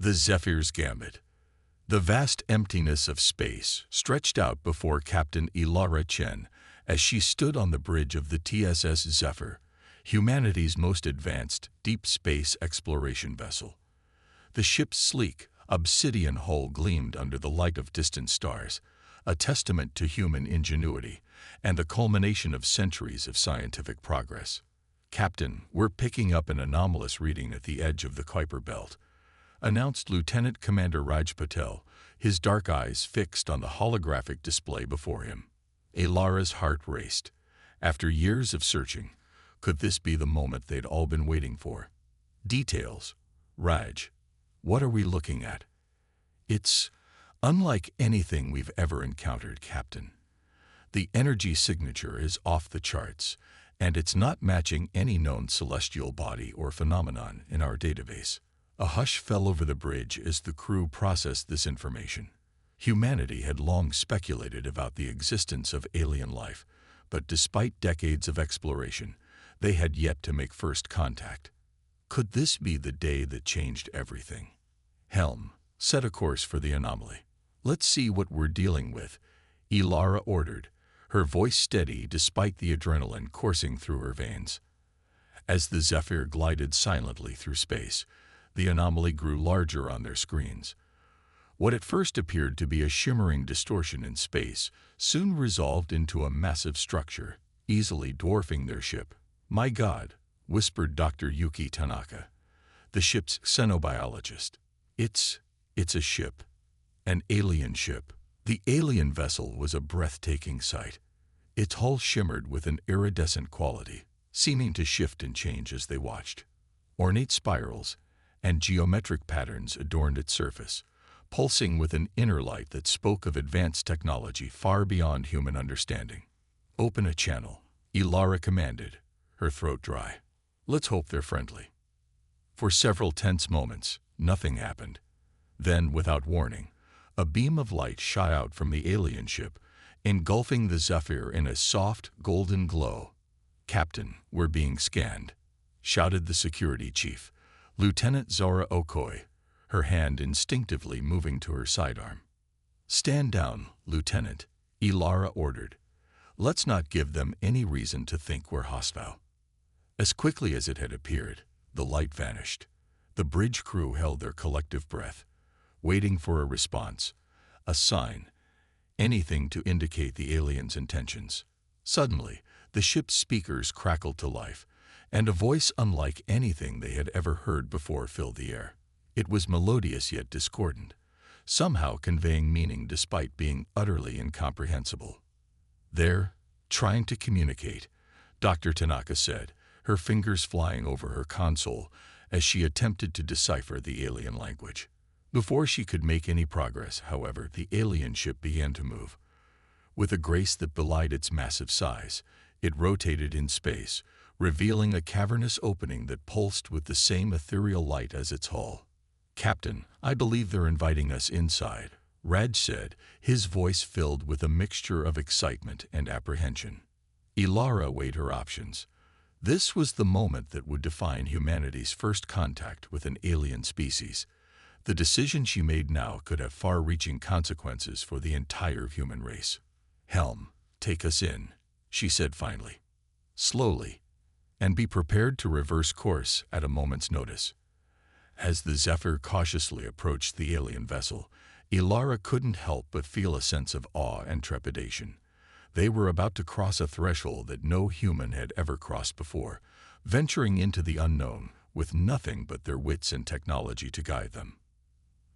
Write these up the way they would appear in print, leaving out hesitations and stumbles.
The Zephyr's Gambit. The vast emptiness of space stretched out before Captain Ilara Chen as she stood on the bridge of the TSS Zephyr, humanity's most advanced deep space exploration vessel. The ship's sleek, obsidian hull gleamed under the light of distant stars, a testament to human ingenuity and the culmination of centuries of scientific progress. "Captain, we're picking up an anomalous reading at the edge of the Kuiper Belt," announced Lieutenant Commander Raj Patel, his dark eyes fixed on the holographic display before him. Ilara's heart raced. After years of searching, could this be the moment they'd all been waiting for? "Details. Raj, what are we looking at?" "It's unlike anything we've ever encountered, Captain. The energy signature is off the charts, and it's not matching any known celestial body or phenomenon in our database." A hush fell over the bridge as the crew processed this information. Humanity had long speculated about the existence of alien life, but despite decades of exploration, they had yet to make first contact. Could this be the day that changed everything? "Helm, set a course for the anomaly. Let's see what we're dealing with," Ilara ordered, her voice steady despite the adrenaline coursing through her veins. As the Zephyr glided silently through space, the anomaly grew larger on their screens. What at first appeared to be a shimmering distortion in space soon resolved into a massive structure, easily dwarfing their ship. "My God," whispered Dr. Yuki Tanaka, the ship's xenobiologist. It's a ship. An alien ship." The alien vessel was a breathtaking sight. Its hull shimmered with an iridescent quality, seeming to shift and change as they watched. Ornate spirals and geometric patterns adorned its surface, pulsing with an inner light that spoke of advanced technology far beyond human understanding. "Open a channel," Ilara commanded, her throat dry. "Let's hope they're friendly." For several tense moments, nothing happened. Then, without warning, a beam of light shot out from the alien ship, engulfing the Zephyr in a soft, golden glow. "Captain, we're being scanned," shouted the security chief, Lieutenant Zora Okoi, her hand instinctively moving to her sidearm. "Stand down, Lieutenant," Ilara ordered. "Let's not give them any reason to think we're hostile." As quickly as it had appeared, the light vanished. The bridge crew held their collective breath, waiting for a response, a sign, anything to indicate the aliens' intentions. Suddenly, the ship's speakers crackled to life, and a voice unlike anything they had ever heard before filled the air. It was melodious yet discordant, somehow conveying meaning despite being utterly incomprehensible. "They're trying to communicate," Dr. Tanaka said, her fingers flying over her console as she attempted to decipher the alien language. Before she could make any progress, however, the alien ship began to move. With a grace that belied its massive size, it rotated in space, revealing a cavernous opening that pulsed with the same ethereal light as its hull. "Captain, I believe they're inviting us inside," Raj said, his voice filled with a mixture of excitement and apprehension. Ilara weighed her options. This was the moment that would define humanity's first contact with an alien species. The decision she made now could have far-reaching consequences for the entire human race. "Helm, take us in," she said finally. "Slowly, and be prepared to reverse course at a moment's notice." As the Zephyr cautiously approached the alien vessel, Ilara couldn't help but feel a sense of awe and trepidation. They were about to cross a threshold that no human had ever crossed before, venturing into the unknown with nothing but their wits and technology to guide them.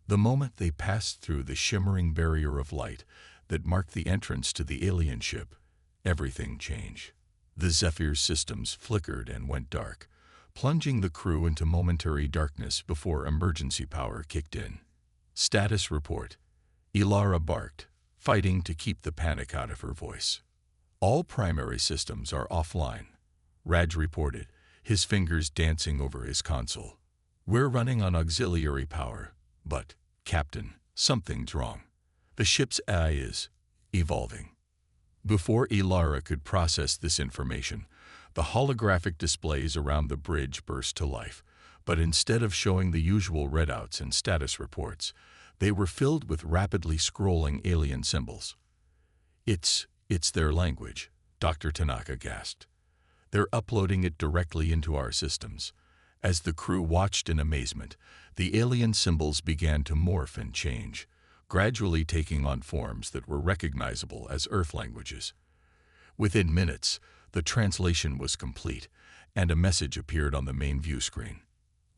The moment they passed through the shimmering barrier of light that marked the entrance to the alien ship, everything changed. The Zephyr's systems flickered and went dark, plunging the crew into momentary darkness before emergency power kicked in. "Status report," Ilara barked, fighting to keep the panic out of her voice. "All primary systems are offline," Raj reported, his fingers dancing over his console. "We're running on auxiliary power, but, Captain, something's wrong. The ship's AI is evolving." Before Ilara could process this information, the holographic displays around the bridge burst to life, But instead of showing the usual readouts and status reports, they were filled with rapidly scrolling alien symbols. It's their language, Dr. Tanaka gasped. They're uploading it directly into our systems. As the crew watched in amazement, the alien symbols began to morph and change, gradually taking on forms that were recognizable as Earth languages. Within minutes, the translation was complete, and a message appeared on the main view screen.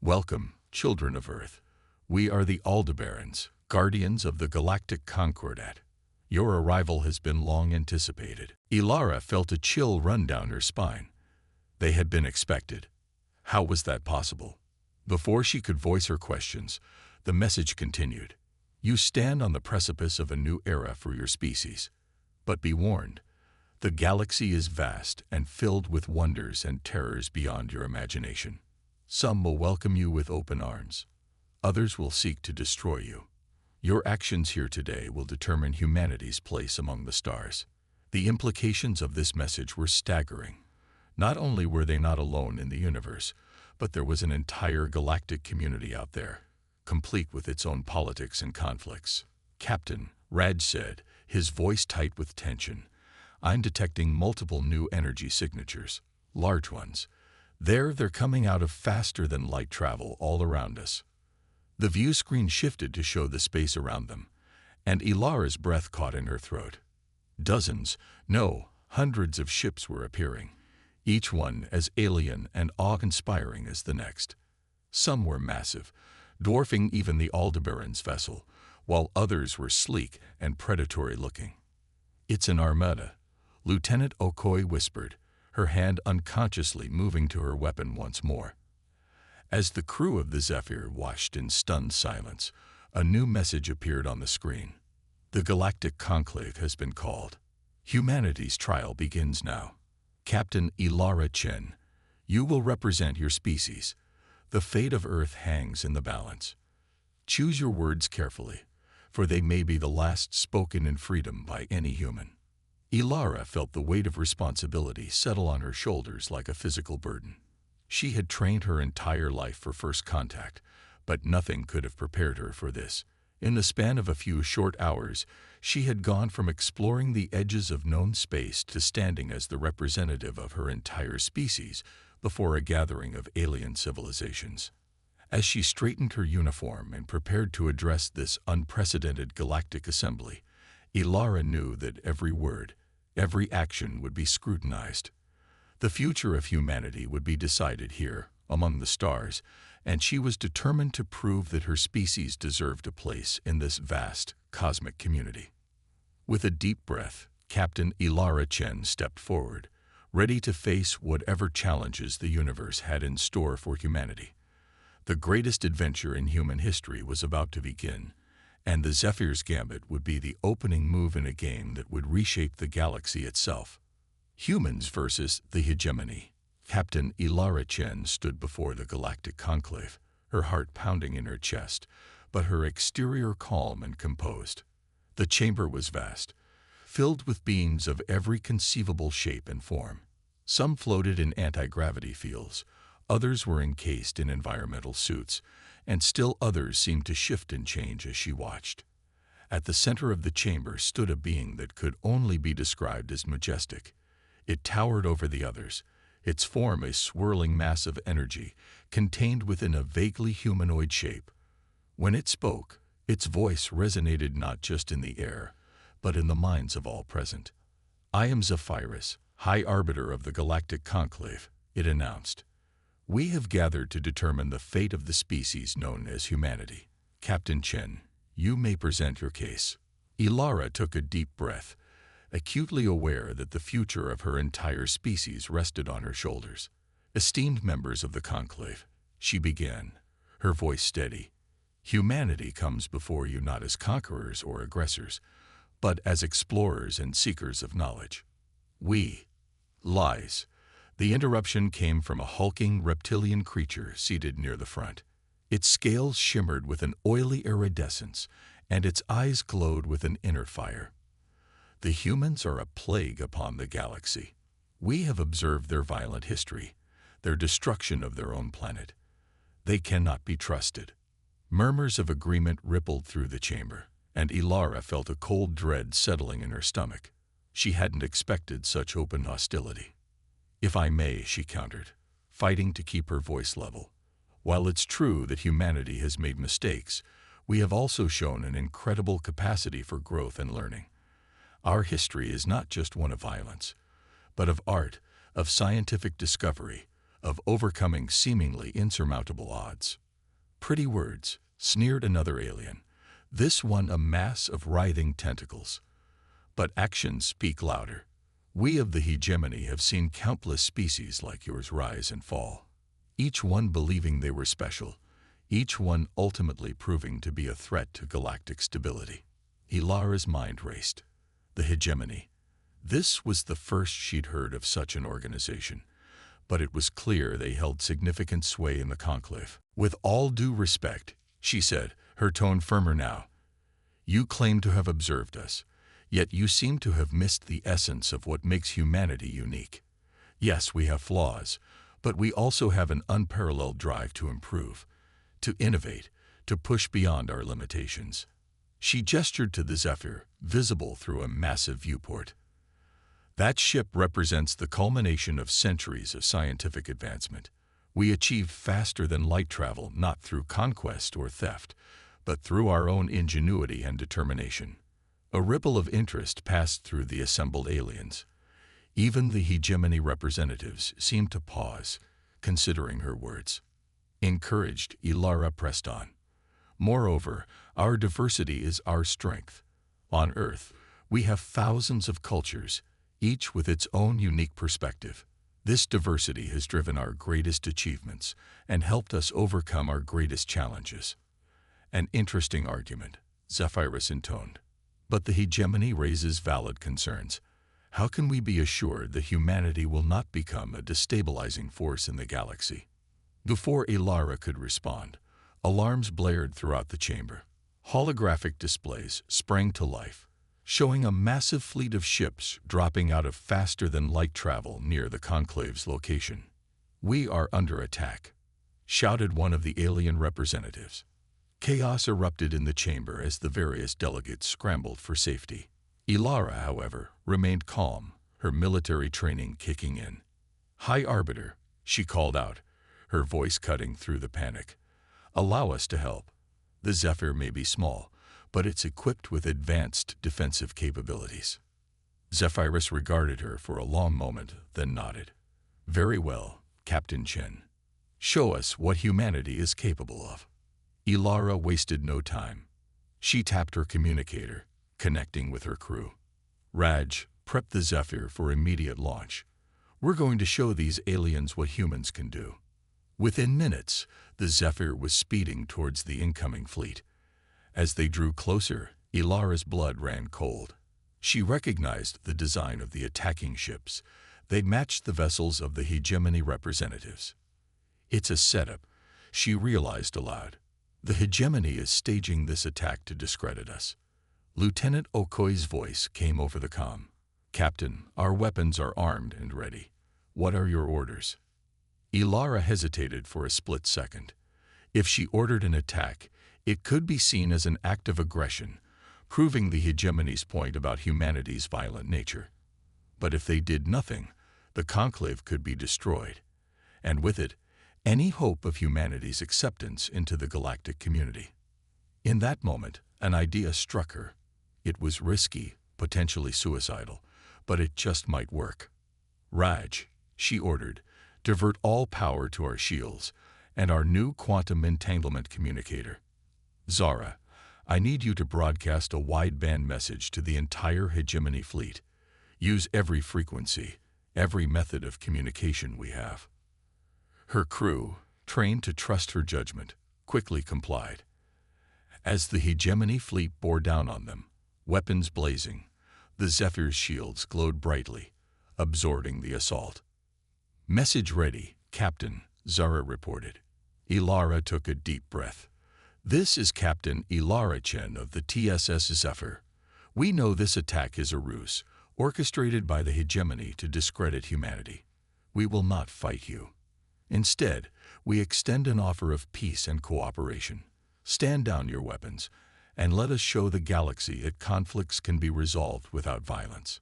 Welcome, children of Earth. We are the Aldebarans, guardians of the Galactic Concordat. Your arrival has been long anticipated. Ilara felt a chill run down her spine. They had been expected. How was that possible? Before she could voice her questions, the message continued. You stand on the precipice of a new era for your species. But be warned, the galaxy is vast and filled with wonders and terrors beyond your imagination. Some will welcome you with open arms. Others will seek to destroy you. Your actions here today will determine humanity's place among the stars. The implications of this message were staggering. Not only were they not alone in the universe, but there was an entire galactic community out there, complete with its own politics and conflicts. Captain, Raj said, his voice tight with tension, I'm detecting multiple new energy signatures, large ones. They're coming out of faster-than-light travel all around us. The view screen shifted to show the space around them, and Ilara's breath caught in her throat. Dozens, no, hundreds of ships were appearing, each one as alien and awe-inspiring as the next. Some were massive, dwarfing even the Aldebaran's vessel, while others were sleek and predatory-looking. It's an armada, Lieutenant Okoi whispered, her hand unconsciously moving to her weapon once more. As the crew of the Zephyr watched in stunned silence, a new message appeared on the screen. The Galactic Conclave has been called. Humanity's trial begins now. Captain Ilara Chen, you will represent your species. The fate of Earth hangs in the balance. Choose your words carefully, for they may be the last spoken in freedom by any human. Ilara felt the weight of responsibility settle on her shoulders like a physical burden. She had trained her entire life for first contact, but nothing could have prepared her for this. In the span of a few short hours, she had gone from exploring the edges of known space to standing as the representative of her entire species before a gathering of alien civilizations. As she straightened her uniform and prepared to address this unprecedented galactic assembly, Ilara knew that every word, every action would be scrutinized. The future of humanity would be decided here, among the stars, and she was determined to prove that her species deserved a place in this vast, cosmic community. With a deep breath, Captain Ilara Chen stepped forward, ready to face whatever challenges the universe had in store for humanity. The greatest adventure in human history was about to begin, and the Zephyr's Gambit would be the opening move in a game that would reshape the galaxy itself. Humans versus the hegemony. Captain Ilara Chen stood before the Galactic Conclave, her heart pounding in her chest, but her exterior calm and composed. The chamber was vast, filled with beings of every conceivable shape and form. Some floated in anti-gravity fields, others were encased in environmental suits, and still others seemed to shift and change as she watched. At the center of the chamber stood a being that could only be described as majestic. It towered over the others, its form a swirling mass of energy contained within a vaguely humanoid shape. When it spoke, its voice resonated not just in the air, but in the minds of all present. I am Zephyrus, High Arbiter of the Galactic Conclave, it announced. We have gathered to determine the fate of the species known as humanity. Captain Chen, you may present your case. Ilara took a deep breath, acutely aware that the future of her entire species rested on her shoulders. Esteemed members of the Conclave, she began, her voice steady. Humanity comes before you not as conquerors or aggressors, but as explorers and seekers of knowledge. Lies. The interruption came from a hulking reptilian creature seated near the front. Its scales shimmered with an oily iridescence, and its eyes glowed with an inner fire. The humans are a plague upon the galaxy. We have observed their violent history, their destruction of their own planet. They cannot be trusted. Murmurs of agreement rippled through the chamber, and Ilara felt a cold dread settling in her stomach. She hadn't expected such open hostility. "If I may," she countered, fighting to keep her voice level. "While it's true that humanity has made mistakes, we have also shown an incredible capacity for growth and learning. Our history is not just one of violence, but of art, of scientific discovery, of overcoming seemingly insurmountable odds." "Pretty words," sneered another alien, this one a mass of writhing tentacles. "But actions speak louder. We of the hegemony have seen countless species like yours rise and fall, each one believing they were special, each one ultimately proving to be a threat to galactic stability." Ilara's mind raced. The hegemony. This was the first she'd heard of such an organization, but it was clear they held significant sway in the conclave. "With all due respect," she said, her tone firmer now, "you claim to have observed us, yet you seem to have missed the essence of what makes humanity unique. Yes, we have flaws, but we also have an unparalleled drive to improve, to innovate, to push beyond our limitations." She gestured to the Zephyr, visible through a massive viewport. "That ship represents the culmination of centuries of scientific advancement. We achieved faster than light travel not through conquest or theft, but through our own ingenuity and determination." A ripple of interest passed through the assembled aliens. Even the hegemony representatives seemed to pause, considering her words. Encouraged, Ilara pressed on. "Moreover, our diversity is our strength. On Earth, we have thousands of cultures, each with its own unique perspective. This diversity has driven our greatest achievements and helped us overcome our greatest challenges." "An interesting argument," Zephyrus intoned. "But the hegemony raises valid concerns. How can we be assured that humanity will not become a destabilizing force in the galaxy?" Before Ilara could respond, alarms blared throughout the chamber. Holographic displays sprang to life, showing a massive fleet of ships dropping out of faster-than-light travel near the conclave's location. "We are under attack," shouted one of the alien representatives. Chaos erupted in the chamber as the various delegates scrambled for safety. Ilara, however, remained calm, her military training kicking in. "High Arbiter," she called out, her voice cutting through the panic, "allow us to help. The Zephyr may be small, but it's equipped with advanced defensive capabilities." Zephyrus regarded her for a long moment, then nodded. "Very well, Captain Chen. Show us what humanity is capable of." Ilara wasted no time. She tapped her communicator, connecting with her crew. "Raj, prep the Zephyr for immediate launch. We're going to show these aliens what humans can do." Within minutes, the Zephyr was speeding towards the incoming fleet. As they drew closer, Ilara's blood ran cold. She recognized the design of the attacking ships. They matched the vessels of the hegemony representatives. "It's a setup," she realized aloud. "The hegemony is staging this attack to discredit us." Lieutenant Okoi's voice came over the comm. "Captain, our weapons are armed and ready. What are your orders?" Ilara hesitated for a split second. If she ordered an attack, it could be seen as an act of aggression, proving the hegemony's point about humanity's violent nature. But if they did nothing, the conclave could be destroyed, and with it, any hope of humanity's acceptance into the galactic community. In that moment, an idea struck her. It was risky, potentially suicidal, but it just might work. "Raj," she ordered, "divert all power to our shields and our new quantum entanglement communicator. Zara, I need you to broadcast a wideband message to the entire hegemony fleet. Use every frequency, every method of communication we have." Her crew, trained to trust her judgment, quickly complied. As the hegemony fleet bore down on them, weapons blazing, the Zephyr's shields glowed brightly, absorbing the assault. "Message ready, Captain," Zara reported. Ilara took a deep breath. "This is Captain Ilara Chen of the TSS Zephyr. We know this attack is a ruse, orchestrated by the hegemony to discredit humanity. We will not fight you." Instead, we extend an offer of peace and cooperation. Stand down your weapons, and let us show the galaxy that conflicts can be resolved without violence."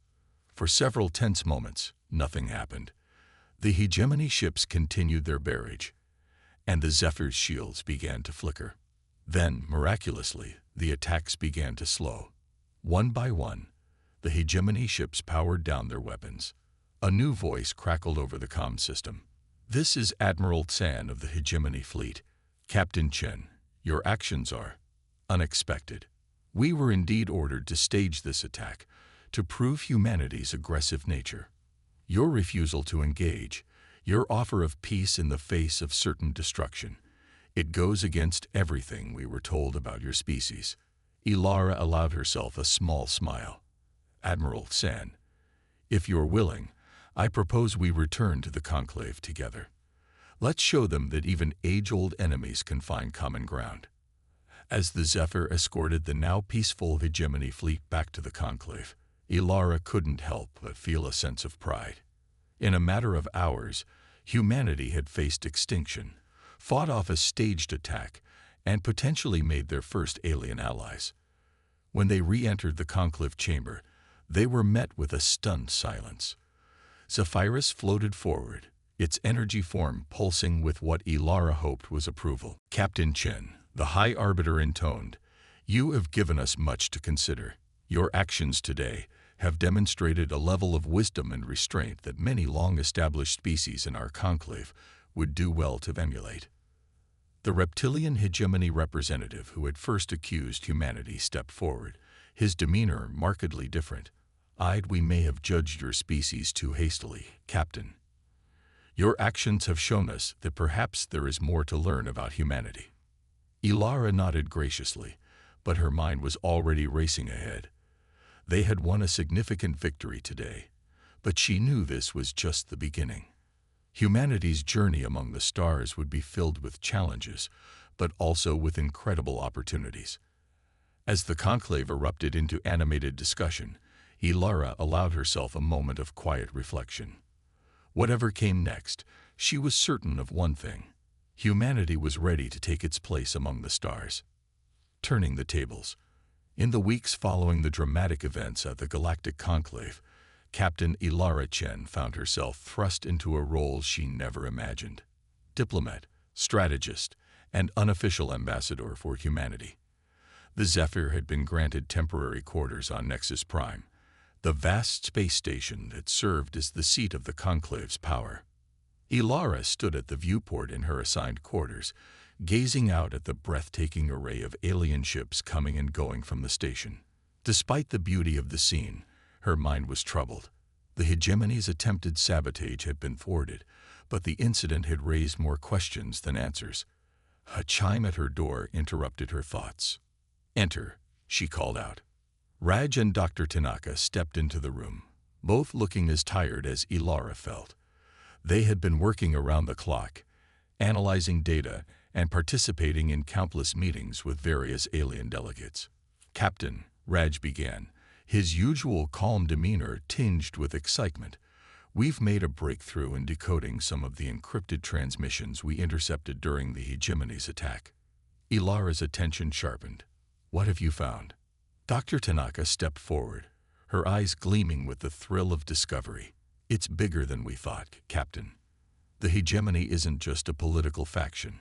For several tense moments, nothing happened. The hegemony ships continued their barrage, and the Zephyr's shields began to flicker. Then, miraculously, the attacks began to slow. One by one, the hegemony ships powered down their weapons. A new voice crackled over the comm system. "This is Admiral Tsan of the hegemony fleet. Captain Chen, your actions are unexpected. We were indeed ordered to stage this attack to prove humanity's aggressive nature. Your refusal to engage, your offer of peace in the face of certain destruction, it goes against everything we were told about your species." Ilara allowed herself a small smile. "Admiral San, if you're willing, I propose we return to the Conclave together. Let's show them that even age-old enemies can find common ground." As the Zephyr escorted the now peaceful hegemony fleet back to the Conclave, Ilara couldn't help but feel a sense of pride. In a matter of hours, humanity had faced extinction, fought off a staged attack, and potentially made their first alien allies. When they re-entered the conclave chamber, they were met with a stunned silence. Zephyrus floated forward, its energy form pulsing with what Ilara hoped was approval. "Captain Chen," the High Arbiter intoned, "you have given us much to consider. Your actions today have demonstrated a level of wisdom and restraint that many long-established species in our conclave would do well to emulate." The reptilian hegemony representative who had first accused humanity stepped forward, his demeanor markedly different. "We may have judged your species too hastily, Captain. Your actions have shown us that perhaps there is more to learn about humanity." Ilara nodded graciously, but her mind was already racing ahead. They had won a significant victory today, but she knew this was just the beginning. Humanity's journey among the stars would be filled with challenges, but also with incredible opportunities. As the conclave erupted into animated discussion, Ilara allowed herself a moment of quiet reflection. Whatever came next, she was certain of one thing: humanity was ready to take its place among the stars. Turning the tables. In the weeks following the dramatic events at the Galactic Conclave, Captain Ilara Chen found herself thrust into a role she never imagined: diplomat, strategist, and unofficial ambassador for humanity. The Zephyr had been granted temporary quarters on Nexus Prime, the vast space station that served as the seat of the Conclave's power. Ilara stood at the viewport in her assigned quarters, gazing out at the breathtaking array of alien ships coming and going from the station. Despite the beauty of the scene, her mind was troubled. The hegemony's attempted sabotage had been thwarted, but the incident had raised more questions than answers. A chime at her door interrupted her thoughts. "Enter," she called out. Raj and Dr. Tanaka stepped into the room, both looking as tired as Ilara felt. They had been working around the clock, analyzing data and participating in countless meetings with various alien delegates. "Captain," Raj began, his usual calm demeanor tinged with excitement, "we've made a breakthrough in decoding some of the encrypted transmissions we intercepted during the hegemony's attack." Ilara's attention sharpened. "What have you found?" Dr. Tanaka stepped forward, her eyes gleaming with the thrill of discovery. "It's bigger than we thought, Captain. The hegemony isn't just a political faction.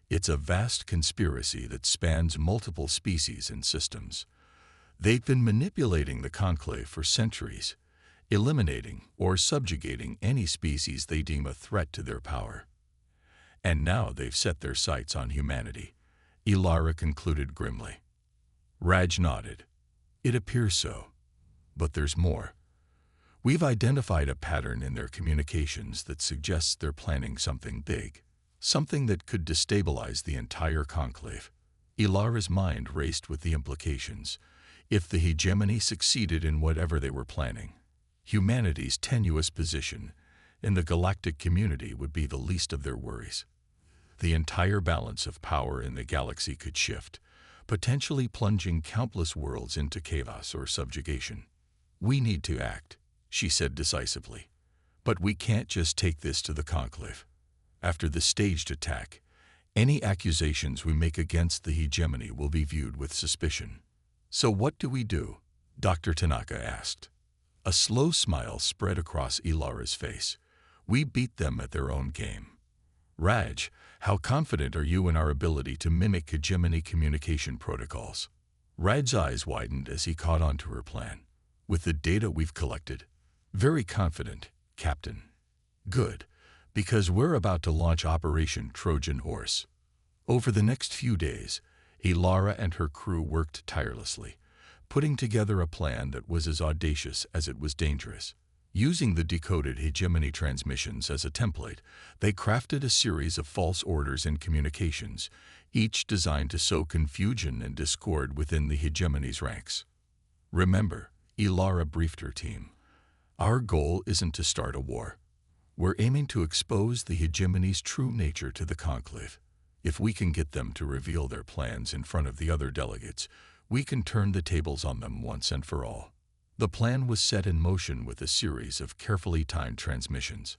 It's a vast conspiracy that spans multiple species and systems. They've been manipulating the conclave for centuries, eliminating or subjugating any species they deem a threat to their power. And now they've set their sights on humanity," Ilara concluded grimly. Raj nodded. "It appears so. But there's more. We've identified a pattern in their communications that suggests they're planning something big, something that could destabilize the entire conclave." Ilara's mind raced with the implications. If the hegemony succeeded in whatever they were planning, humanity's tenuous position in the galactic community would be the least of their worries. The entire balance of power in the galaxy could shift, potentially plunging countless worlds into chaos or subjugation. "We need to act," she said decisively. "But we can't just take this to the conclave. After the staged attack, any accusations we make against the hegemony will be viewed with suspicion. So what do we do? Dr. Tanaka asked. A slow smile spread across Ilara's face. We beat them at their own game. Raj, how confident are you in our ability to mimic hegemony communication protocols? Raj's eyes widened as he caught on to her plan. With the data we've collected, very confident, Captain. Good, because we're about to launch Operation Trojan Horse. Over the next few days, Ilara and her crew worked tirelessly, putting together a plan that was as audacious as it was dangerous. Using the decoded hegemony transmissions as a template, they crafted a series of false orders and communications, each designed to sow confusion and discord within the hegemony's ranks. Remember, Ilara briefed her team. Our goal isn't to start a war. We're aiming to expose the hegemony's true nature to the conclave. If we can get them to reveal their plans in front of the other delegates, we can turn the tables on them once and for all. The plan was set in motion with a series of carefully timed transmissions.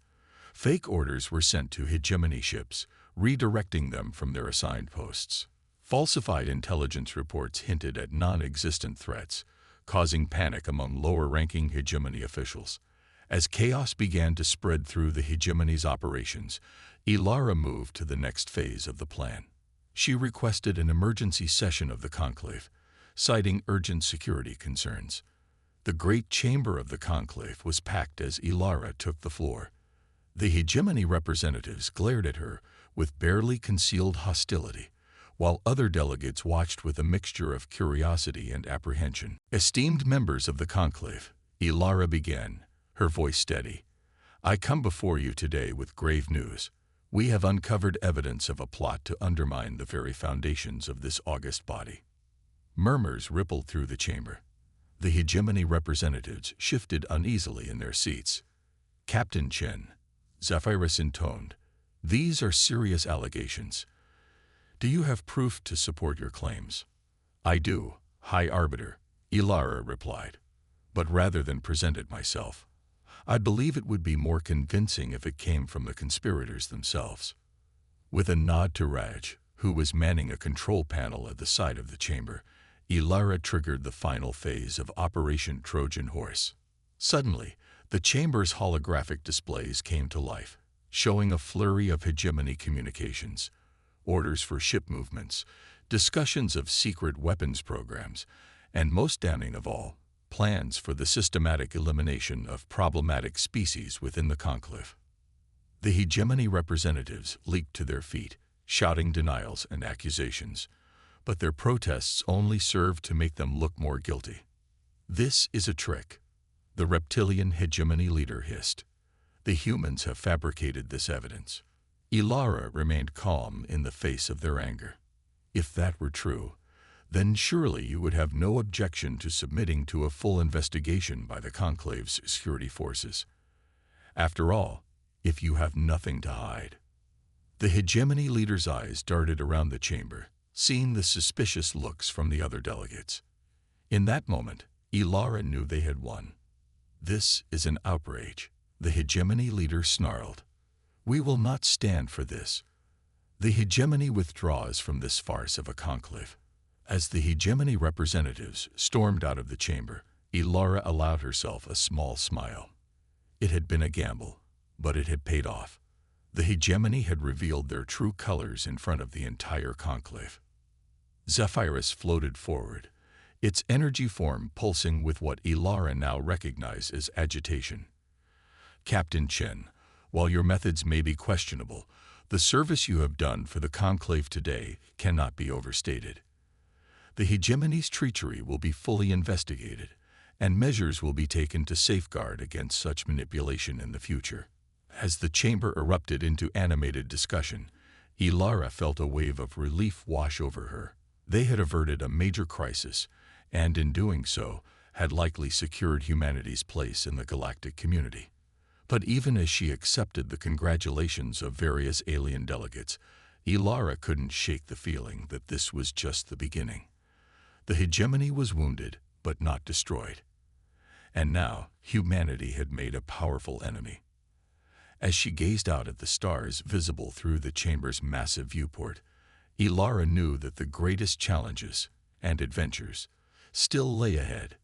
Fake orders were sent to hegemony ships, redirecting them from their assigned posts. Falsified intelligence reports hinted at non-existent threats, causing panic among lower-ranking hegemony officials. As chaos began to spread through the hegemony's operations, Ilara moved to the next phase of the plan. She requested an emergency session of the conclave, citing urgent security concerns. The great chamber of the conclave was packed as Ilara took the floor. The hegemony representatives glared at her with barely concealed hostility, while other delegates watched with a mixture of curiosity and apprehension. Esteemed members of the conclave, Ilara began, her voice steady. I come before you today with grave news. We have uncovered evidence of a plot to undermine the very foundations of this august body. Murmurs rippled through the chamber. The hegemony representatives shifted uneasily in their seats. Captain Chen, Zephyrus intoned, these are serious allegations. Do you have proof to support your claims? I do, High Arbiter, Ilara replied. But rather than present it myself, I believe it would be more convincing if it came from the conspirators themselves. With a nod to Raj, who was manning a control panel at the side of the chamber, Ilara triggered the final phase of Operation Trojan Horse. Suddenly, the chamber's holographic displays came to life, showing a flurry of hegemony communications, orders for ship movements, discussions of secret weapons programs, and most damning of all, plans for the systematic elimination of problematic species within the conclave. The hegemony representatives leaped to their feet, shouting denials and accusations, but their protests only served to make them look more guilty. This is a trick, the reptilian hegemony leader hissed. The humans have fabricated this evidence. Ilara remained calm in the face of their anger. If that were true, then surely you would have no objection to submitting to a full investigation by the conclave's security forces. After all, if you have nothing to hide. The hegemony leader's eyes darted around the chamber, seeing the suspicious looks from the other delegates. In that moment, Ilara knew they had won. This is an outrage, the hegemony leader snarled. We will not stand for this. The hegemony withdraws from this farce of a conclave. As the hegemony representatives stormed out of the chamber, Ilara allowed herself a small smile. It had been a gamble, but it had paid off. The hegemony had revealed their true colors in front of the entire conclave. Zephyrus floated forward, its energy form pulsing with what Ilara now recognized as agitation. Captain Chen, while your methods may be questionable, the service you have done for the conclave today cannot be overstated. The hegemony's treachery will be fully investigated, and measures will be taken to safeguard against such manipulation in the future. As the chamber erupted into animated discussion, Ilara felt a wave of relief wash over her. They had averted a major crisis, and in doing so, had likely secured humanity's place in the galactic community. But even as she accepted the congratulations of various alien delegates, Ilara couldn't shake the feeling that this was just the beginning. The hegemony was wounded, but not destroyed. And now, humanity had made a powerful enemy. As she gazed out at the stars visible through the chamber's massive viewport, Ilara knew that the greatest challenges and adventures still lay ahead.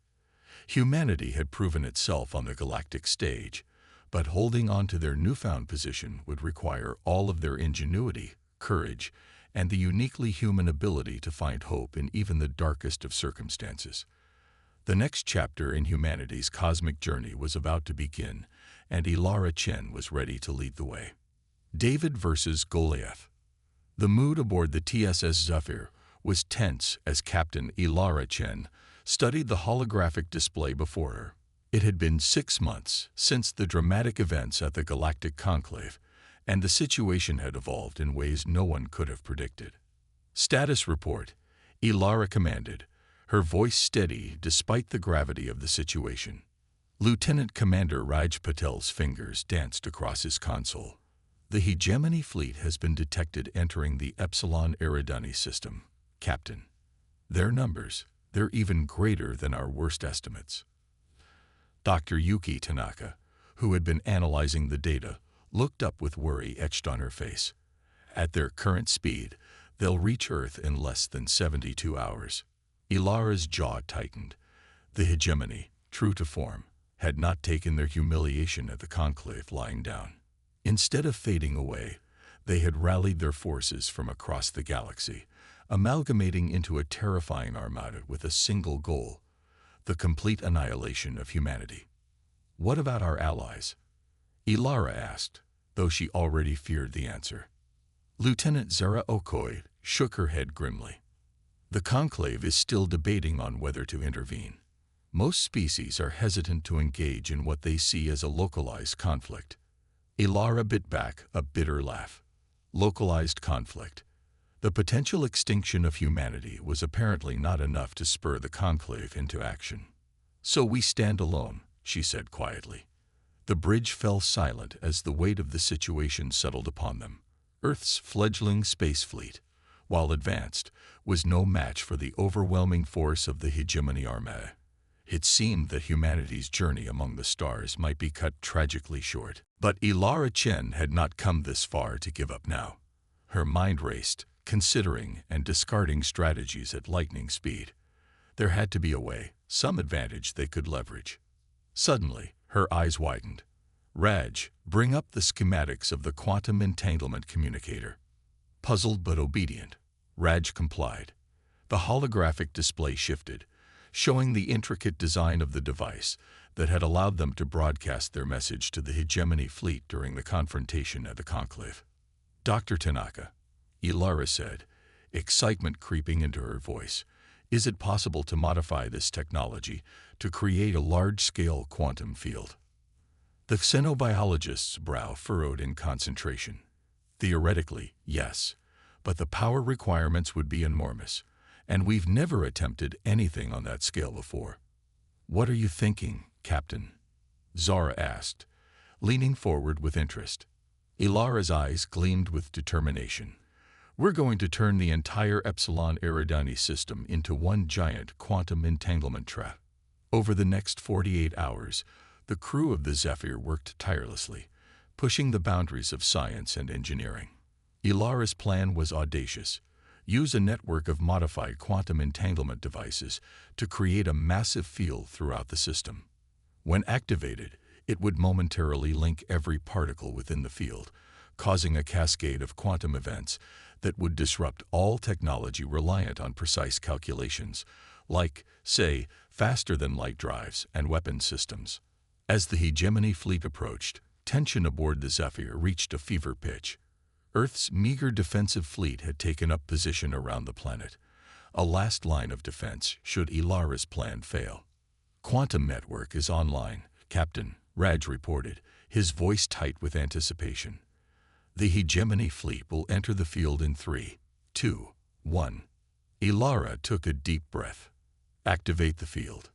Humanity had proven itself on the galactic stage, but holding on to their newfound position would require all of their ingenuity, courage, and the uniquely human ability to find hope in even the darkest of circumstances. The next chapter in humanity's cosmic journey was about to begin, and Ilara Chen was ready to lead the way. David versus Goliath. The mood aboard the TSS Zephyr was tense as Captain Ilara Chen studied the holographic display before her. It had been 6 months since the dramatic events at the Galactic Conclave, and the situation had evolved in ways no one could have predicted. Status report, Ilara commanded, her voice steady despite the gravity of the situation. Lieutenant Commander Raj Patel's fingers danced across his console. The Hegemony fleet has been detected entering the Epsilon Eridani system, Captain. Their numbers, they're even greater than our worst estimates. Dr. Yuki Tanaka, who had been analyzing the data, looked up with worry etched on her face. At their current speed, they'll reach Earth in less than 72 hours. Ilara's jaw tightened. The Hegemony, true to form, had not taken their humiliation at the conclave lying down. Instead of fading away, they had rallied their forces from across the galaxy, amalgamating into a terrifying armada with a single goal: the complete annihilation of humanity. What about our allies? Ilara asked, though she already feared the answer. Lieutenant Zara Okoi shook her head grimly. The conclave is still debating on whether to intervene. Most species are hesitant to engage in what they see as a localized conflict. Ilara bit back a bitter laugh. Localized conflict. The potential extinction of humanity was apparently not enough to spur the conclave into action. So we stand alone, she said quietly. The bridge fell silent as the weight of the situation settled upon them. Earth's fledgling space fleet, while advanced, was no match for the overwhelming force of the Hegemony Armada. It seemed that humanity's journey among the stars might be cut tragically short. But Ilara Chen had not come this far to give up now. Her mind raced, considering and discarding strategies at lightning speed. There had to be a way, some advantage they could leverage. Suddenly, her eyes widened. Raj, bring up the schematics of the quantum entanglement communicator. Puzzled but obedient, Raj complied. The holographic display shifted, showing the intricate design of the device that had allowed them to broadcast their message to the Hegemony fleet during the confrontation at the conclave. Dr. Tanaka, Ilara said, excitement creeping into her voice, is it possible to modify this technology to create a large-scale quantum field? The xenobiologist's brow furrowed in concentration. Theoretically, yes, but the power requirements would be enormous, and we've never attempted anything on that scale before. What are you thinking, Captain? Zara asked, leaning forward with interest. Ilara's eyes gleamed with determination. We're going to turn the entire Epsilon Eridani system into one giant quantum entanglement trap. Over the next 48 hours, the crew of the Zephyr worked tirelessly, pushing the boundaries of science and engineering. Ilara's plan was audacious. Use a network of modified quantum entanglement devices to create a massive field throughout the system. When activated, it would momentarily link every particle within the field, causing a cascade of quantum events that would disrupt all technology reliant on precise calculations, like, say, faster-than-light drives and weapon systems. As the Hegemony fleet approached, tension aboard the Zephyr reached a fever pitch. Earth's meager defensive fleet had taken up position around the planet, a last line of defense should Ilara's plan fail. Quantum network is online, Captain, Raj reported, his voice tight with anticipation. The Hegemony fleet will enter the field in 3, 2, 1. Ilara took a deep breath. Activate the field.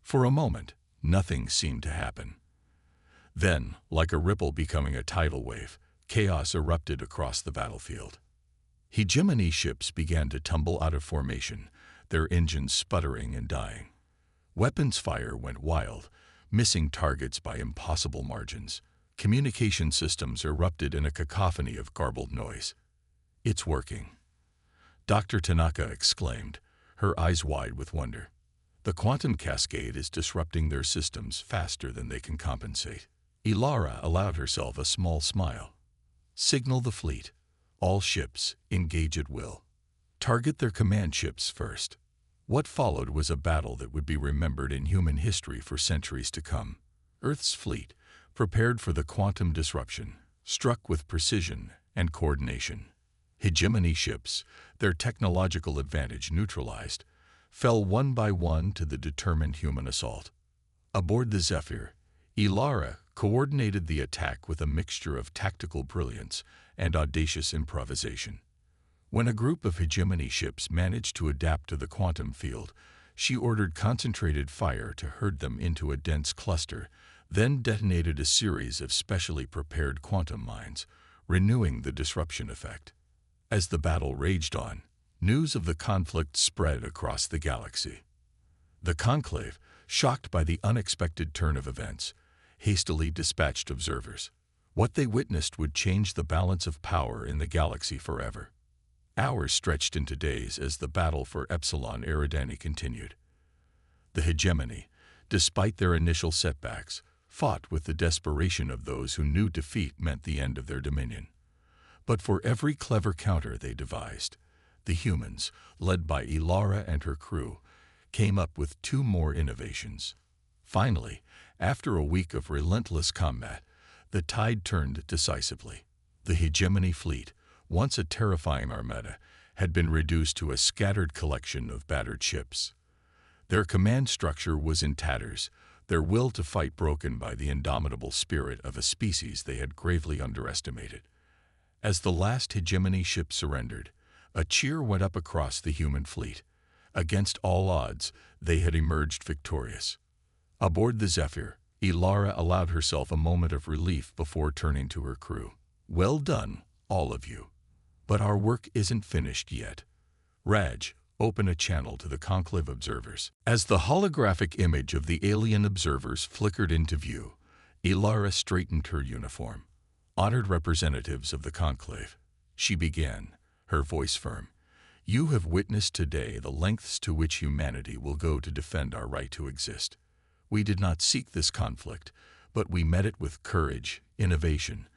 For a moment, nothing seemed to happen. Then, like a ripple becoming a tidal wave, chaos erupted across the battlefield. Hegemony ships began to tumble out of formation, their engines sputtering and dying. Weapons fire went wild, missing targets by impossible margins. Communication systems erupted in a cacophony of garbled noise. "It's working," Dr. Tanaka exclaimed, her eyes wide with wonder. "The quantum cascade is disrupting their systems faster than they can compensate." Ilara allowed herself a small smile. "Signal the fleet. All ships, engage at will. Target their command ships first." What followed was a battle that would be remembered in human history for centuries to come. Earth's fleet, prepared for the quantum disruption, struck with precision and coordination. Hegemony ships, their technological advantage neutralized, fell one by one to the determined human assault. Aboard the Zephyr, Ilara coordinated the attack with a mixture of tactical brilliance and audacious improvisation. When a group of hegemony ships managed to adapt to the quantum field, she ordered concentrated fire to herd them into a dense cluster, then detonated a series of specially prepared quantum mines, renewing the disruption effect. As the battle raged on, news of the conflict spread across the galaxy. The Conclave, shocked by the unexpected turn of events, hastily dispatched observers. What they witnessed would change the balance of power in the galaxy forever. Hours stretched into days as the battle for Epsilon Eridani continued. The hegemony, despite their initial setbacks, fought with the desperation of those who knew defeat meant the end of their dominion. But for every clever counter they devised, the humans, led by Ilara and her crew, came up with two more innovations. Finally, after a week of relentless combat, the tide turned decisively. The hegemony fleet, once a terrifying armada, had been reduced to a scattered collection of battered ships. Their command structure was in tatters, their will to fight broken by the indomitable spirit of a species they had gravely underestimated. As the last hegemony ship surrendered, a cheer went up across the human fleet. Against all odds, they had emerged victorious. Aboard the Zephyr, Ilara allowed herself a moment of relief before turning to her crew. "Well done, all of you. But our work isn't finished yet. Raj, open a channel to the Conclave observers." As the holographic image of the alien observers flickered into view, Ilara straightened her uniform. "Honored representatives of the Conclave," she began, her voice firm, "you have witnessed today the lengths to which humanity will go to defend our right to exist. We did not seek this conflict, but we met it with courage, innovation,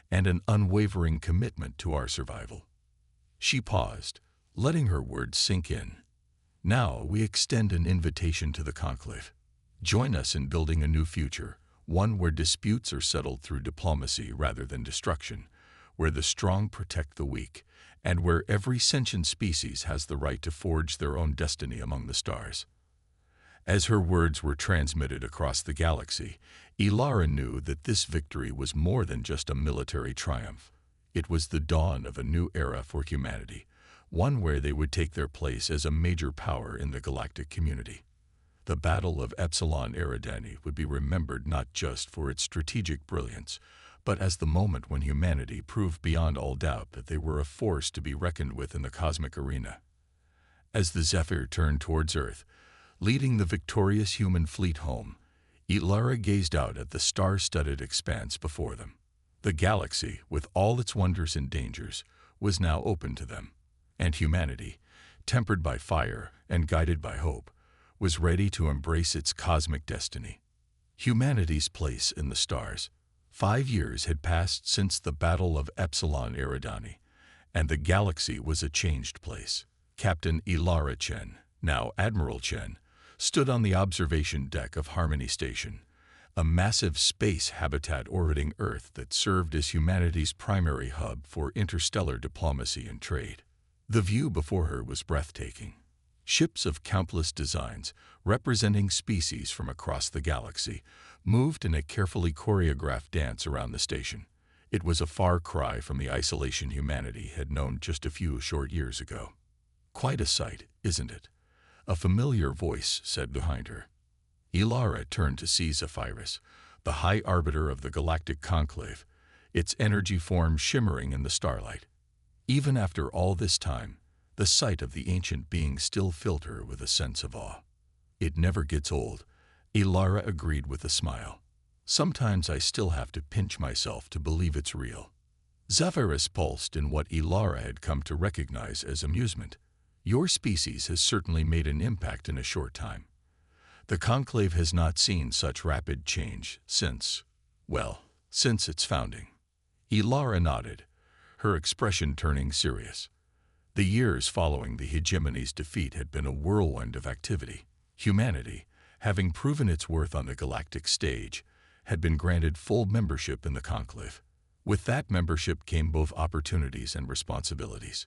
and an unwavering commitment to our survival." She paused, letting her words sink in. "Now we extend an invitation to the Conclave. Join us in building a new future, one where disputes are settled through diplomacy rather than destruction, where the strong protect the weak, and where every sentient species has the right to forge their own destiny among the stars." As her words were transmitted across the galaxy, Ilara knew that this victory was more than just a military triumph. It was the dawn of a new era for humanity, one where they would take their place as a major power in the galactic community. The Battle of Epsilon Eridani would be remembered not just for its strategic brilliance, but as the moment when humanity proved beyond all doubt that they were a force to be reckoned with in the cosmic arena. As the Zephyr turned towards Earth, leading the victorious human fleet home, Ilara gazed out at the star-studded expanse before them. The galaxy, with all its wonders and dangers, was now open to them, and humanity, tempered by fire and guided by hope, was ready to embrace its cosmic destiny. Humanity's place in the stars. 5 years had passed since the Battle of Epsilon Eridani, and the galaxy was a changed place. Captain Ilara Chen, now Admiral Chen, stood on the observation deck of Harmony Station, a massive space habitat orbiting Earth that served as humanity's primary hub for interstellar diplomacy and trade. The view before her was breathtaking. Ships of countless designs, representing species from across the galaxy, moved in a carefully choreographed dance around the station. It was a far cry from the isolation humanity had known just a few short years ago. "Quite a sight, isn't it?" a familiar voice said behind her. Ilara turned to see Zephyrus, the High Arbiter of the Galactic Conclave, its energy form shimmering in the starlight. Even after all this time, the sight of the ancient being still filled her with a sense of awe. "It never gets old," Ilara agreed with a smile. Sometimes I still have to pinch myself to believe it's real. Zephyrus pulsed in what Ilara had come to recognize as amusement. Your species has certainly made an impact in a short time. The Conclave has not seen such rapid change since its founding. Ilara nodded, her expression turning serious. The years following the hegemony's defeat had been a whirlwind of activity. Humanity, having proven its worth on the galactic stage, had been granted full membership in the Conclave. With that membership came both opportunities and responsibilities.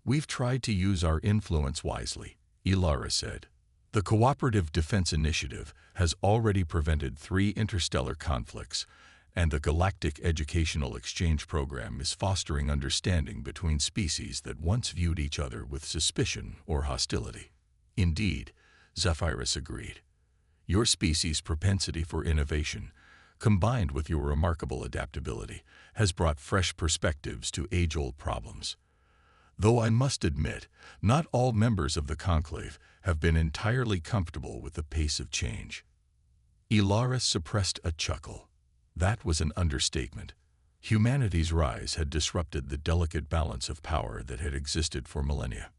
We've tried to use our influence wisely, Ilara said. The Cooperative Defense Initiative has already prevented 3 interstellar conflicts, and the Galactic Educational Exchange Program is fostering understanding between species that once viewed each other with suspicion or hostility. Indeed, Zephyrus agreed. Your species' propensity for innovation, combined with your remarkable adaptability, has brought fresh perspectives to age-old problems. Though I must admit, not all members of the Conclave have been entirely comfortable with the pace of change. Ilara suppressed a chuckle. That was an understatement. Humanity's rise had disrupted the delicate balance of power that had existed for millennia.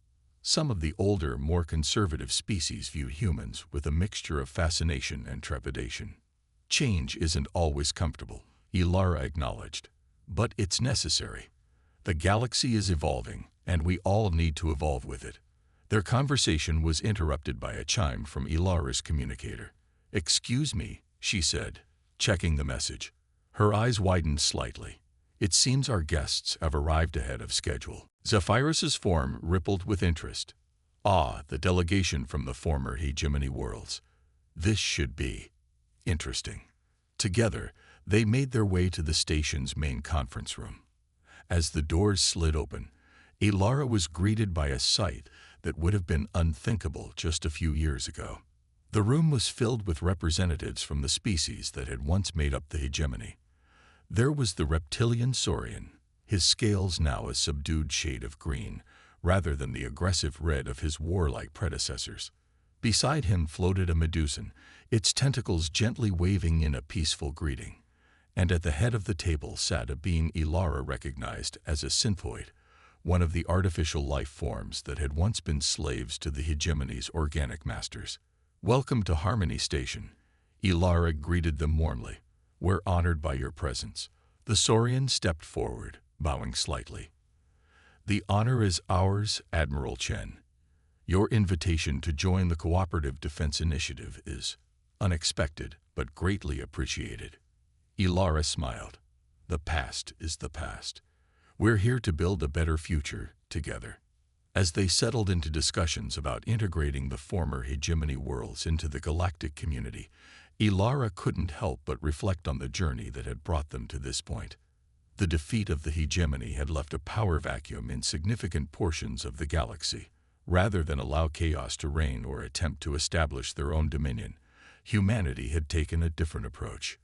Some of the older, more conservative species viewed humans with a mixture of fascination and trepidation. Change isn't always comfortable, Ilara acknowledged, but it's necessary. The galaxy is evolving, and we all need to evolve with it. Their conversation was interrupted by a chime from Ilara's communicator. "Excuse me," she said, checking the message. Her eyes widened slightly. "It seems our guests have arrived ahead of schedule." Zephyrus's form rippled with interest. "Ah, the delegation from the former hegemony worlds. This should be interesting." Together, they made their way to the station's main conference room. As the doors slid open, Ilara was greeted by a sight that would have been unthinkable just a few years ago. The room was filled with representatives from the species that had once made up the hegemony. There was the reptilian saurian, his scales now a subdued shade of green, rather than the aggressive red of his warlike predecessors. Beside him floated a Medusan, its tentacles gently waving in a peaceful greeting. And at the head of the table sat a being Ilara recognized as a synthoid, one of the artificial life forms that had once been slaves to the hegemony's organic masters. "Welcome to Harmony Station," Ilara greeted them warmly. "We're honored by your presence." The saurian stepped forward, bowing slightly. "The honor is ours, Admiral Chen. Your invitation to join the Cooperative Defense Initiative is unexpected but greatly appreciated." Ilara smiled. "The past is the past. We're here to build a better future together." As they settled into discussions about integrating the former hegemony worlds into the galactic community, Ilara couldn't help but reflect on the journey that had brought them to this point. The defeat of the hegemony had left a power vacuum in significant portions of the galaxy. Rather than allow chaos to reign or attempt to establish their own dominion, humanity had taken a different approach.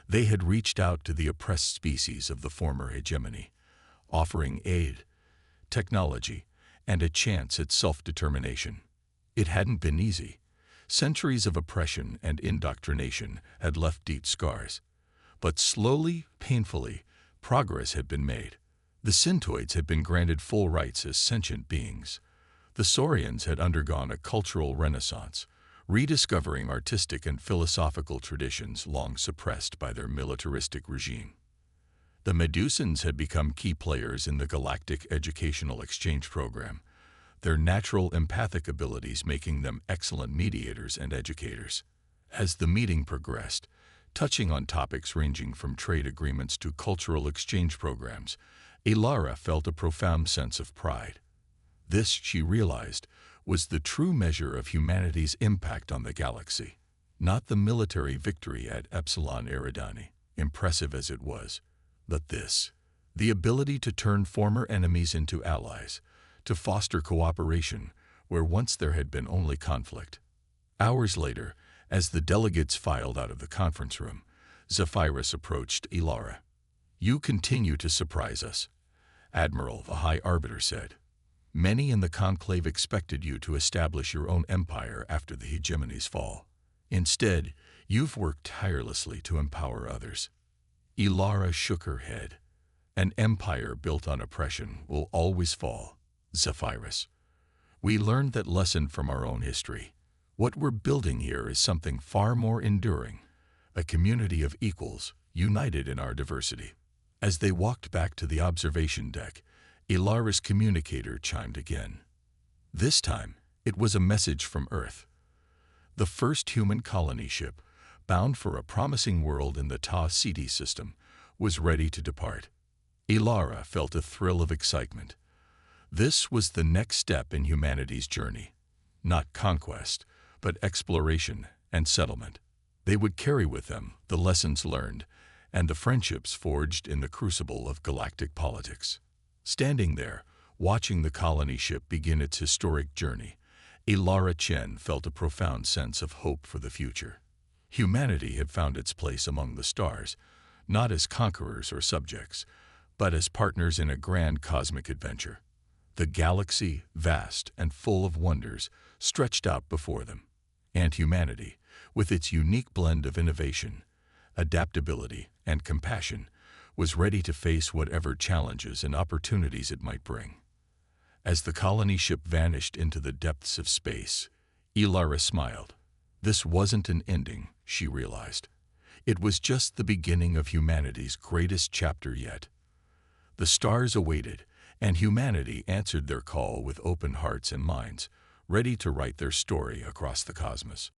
They had reached out to the oppressed species of the former hegemony, offering aid, technology, and a chance at self-determination. It hadn't been easy. Centuries of oppression and indoctrination had left deep scars. But slowly, painfully, progress had been made. The Syntoids had been granted full rights as sentient beings. The Saurians had undergone a cultural renaissance, rediscovering artistic and philosophical traditions long suppressed by their militaristic regime. The Medusans had become key players in the Galactic Educational Exchange Program, their natural empathic abilities making them excellent mediators and educators. As the meeting progressed, touching on topics ranging from trade agreements to cultural exchange programs, Ilara felt a profound sense of pride. This, she realized, was the true measure of humanity's impact on the galaxy. Not the military victory at Epsilon Eridani, impressive as it was, but this, the ability to turn former enemies into allies, to foster cooperation where once there had been only conflict. Hours later, as the delegates filed out of the conference room, Zephyrus approached Ilara. "You continue to surprise us," Admiral, the High Arbiter said. "Many in the Conclave expected you to establish your own empire after the hegemony's fall." Instead, you've worked tirelessly to empower others. Ilara shook her head. An empire built on oppression will always fall, Zephyrus. We learned that lesson from our own history. What we're building here is something far more enduring, a community of equals, united in our diversity. As they walked back to the observation deck, Ilara's communicator chimed again. This time, it was a message from Earth. The first human colony ship, bound for a promising world in the Ta Ceti system, was ready to depart. Ilara felt a thrill of excitement. This was the next step in humanity's journey. Not conquest, but exploration and settlement. They would carry with them the lessons learned and the friendships forged in the crucible of galactic politics. Standing there, watching the colony ship begin its historic journey, Ilara Chen felt a profound sense of hope for the future. Humanity had found its place among the stars, not as conquerors or subjects, but as partners in a grand cosmic adventure. The galaxy, vast and full of wonders, stretched out before them. And humanity, with its unique blend of innovation, adaptability, and compassion, was ready to face whatever challenges and opportunities it might bring. As the colony ship vanished into the depths of space, Ilara smiled. This wasn't an ending, she realized. It was just the beginning of humanity's greatest chapter yet. The stars awaited, and humanity answered their call with open hearts and minds, ready to write their story across the cosmos.